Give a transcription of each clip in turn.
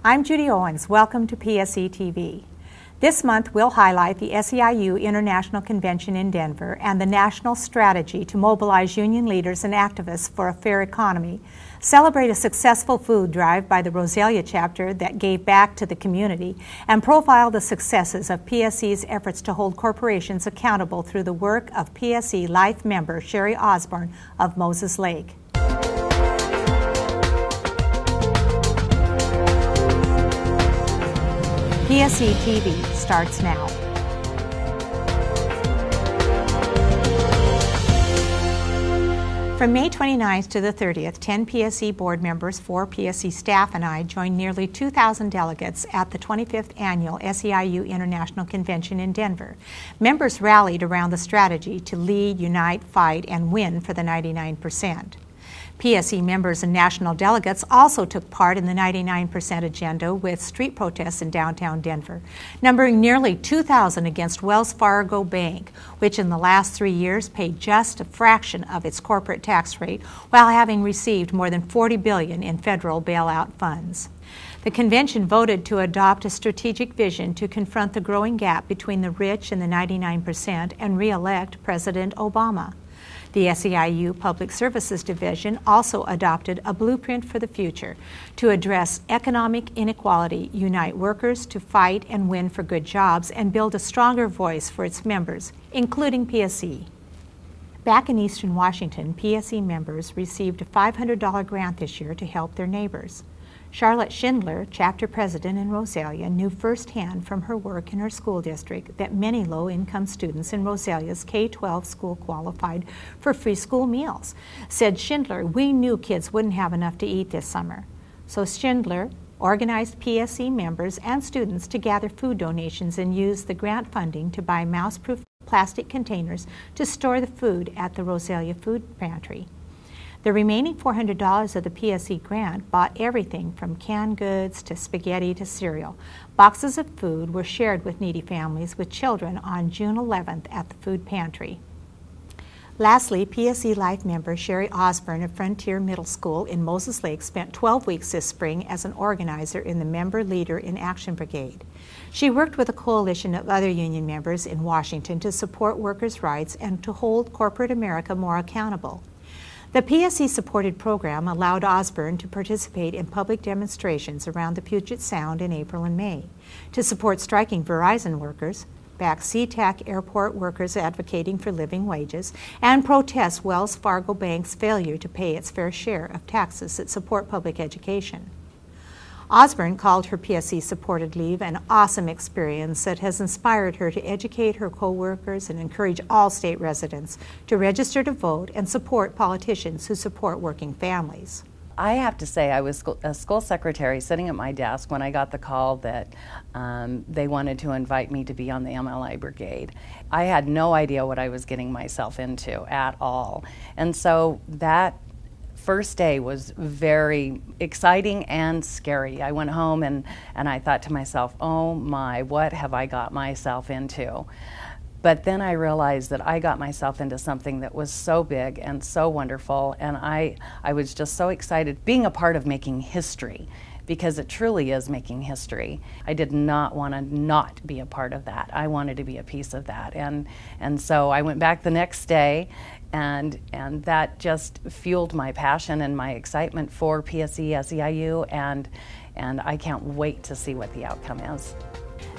I'm Judy Owens. Welcome to PSE TV. This month we'll highlight the SEIU International Convention in Denver and the national strategy to mobilize union leaders and activists for a fair economy, celebrate a successful food drive by the Rosalia chapter that gave back to the community, and profile the successes of PSE's efforts to hold corporations accountable through the work of PSE Life member Sherri Osborne of Moses Lake. PSE TV starts now. From May 29th to the 30th, 10 PSE board members, 4 PSE staff, and I joined nearly 2,000 delegates at the 25th Annual SEIU International Convention in Denver. Members rallied around the strategy to lead, unite, fight, and win for the 99%. PSE members and national delegates also took part in the 99% agenda with street protests in downtown Denver, numbering nearly 2,000 against Wells Fargo Bank, which in the last 3 years paid just a fraction of its corporate tax rate while having received more than $40 billion in federal bailout funds. The convention voted to adopt a strategic vision to confront the growing gap between the rich and the 99% and re-elect President Obama. The SEIU Public Services Division also adopted a blueprint for the future to address economic inequality, unite workers to fight and win for good jobs, and build a stronger voice for its members, including PSE. Back in Eastern Washington, PSE members received a $500 grant this year to help their neighbors. Charlotte Schindler, chapter president in Rosalia, knew firsthand from her work in her school district that many low-income students in Rosalia's K-12 school qualified for free school meals. Said Schindler, "We knew kids wouldn't have enough to eat this summer." So Schindler organized PSE members and students to gather food donations and used the grant funding to buy mouse-proof plastic containers to store the food at the Rosalia food pantry. The remaining $400 of the PSE grant bought everything from canned goods to spaghetti to cereal. Boxes of food were shared with needy families with children on June 11th at the food pantry. Lastly, PSE Life member Sherri Osborne of Frontier Middle School in Moses Lake spent 12 weeks this spring as an organizer in the Member Leader in Action Brigade. She worked with a coalition of other union members in Washington to support workers' rights and to hold corporate America more accountable. The PSE-supported program allowed Osborne to participate in public demonstrations around the Puget Sound in April and May, to support striking Verizon workers, back SeaTac airport workers advocating for living wages, and protest Wells Fargo Bank's failure to pay its fair share of taxes that support public education. Osborne called her PSE-supported leave an awesome experience that has inspired her to educate her co-workers and encourage all state residents to register to vote and support politicians who support working families. I have to say I was a school secretary sitting at my desk when I got the call that they wanted to invite me to be on the MLI Brigade. I had no idea what I was getting myself into at all. And so that first day was very exciting and scary. I went home and I thought to myself, oh my, what have I got myself into? But then I realized that I got myself into something that was so big and so wonderful, and I was just so excited being a part of making history, because it truly is making history. I did not want to not be a part of that. I wanted to be a piece of that. And so I went back the next day, and that just fueled my passion and my excitement for PSE, SEIU, and I can't wait to see what the outcome is.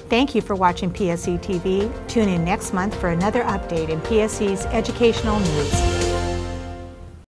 Thank you for watching PSE TV. Tune in next month for another update in PSE's educational news.